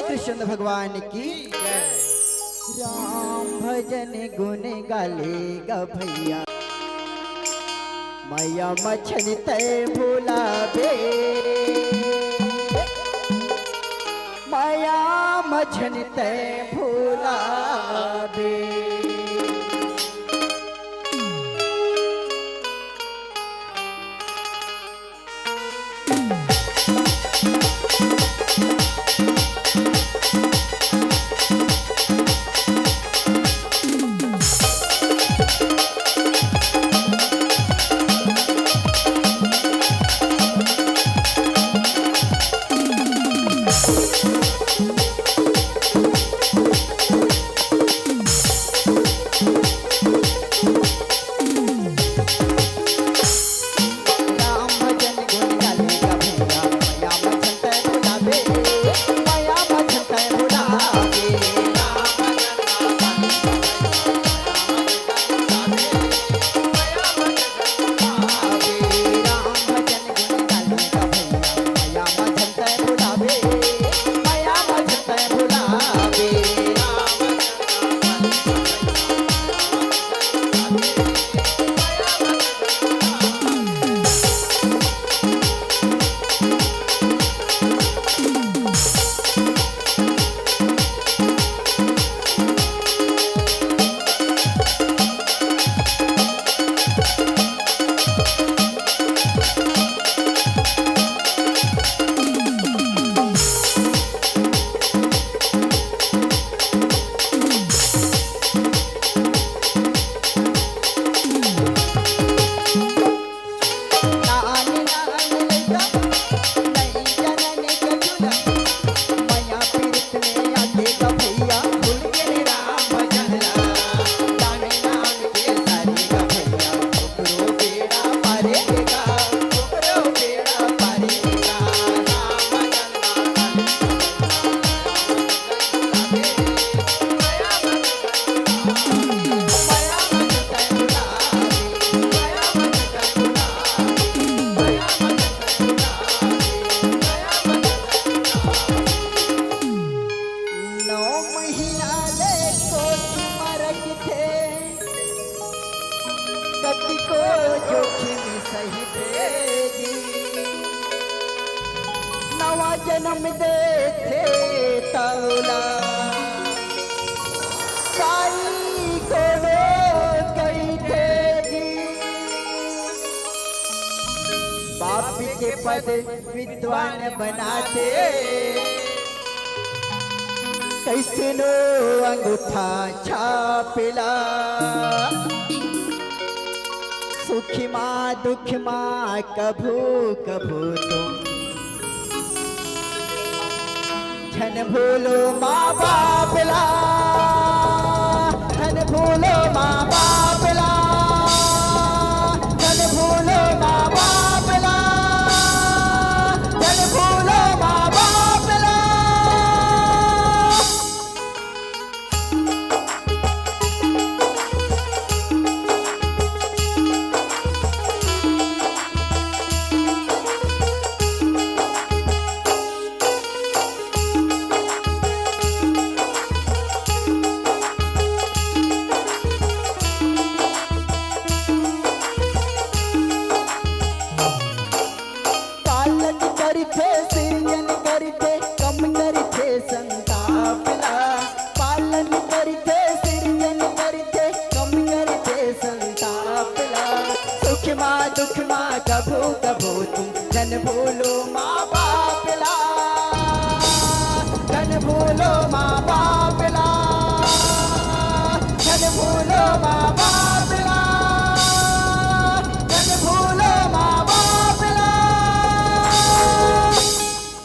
कृष्ण भगवान की जय। राम भजन गुण गालेगा भैया, मैया मछली तय भूला बे, माया मछली तय भूला बे। जोखिम सहित जी नवा जन्म देते तौला साई को गई थे जी बाप के पद विद्वान बनाते कैसे नो अंगूठा छापिला सुखी माँ दुख माँ कभू कभू तुम धन भूलो माँ बाप ला धन भूलो माँ बाप ला धन भूलो माँ बाप ला धन भूलो माँ बाप ला करते सृजन करते कम करते संतापला पालन करते सृजन करते कम करते संतापला सुख माँ दुख माँ कभू कभू तुम धन भूलो माँ बापला धन भूलो माँ बापला धन भूलो माँ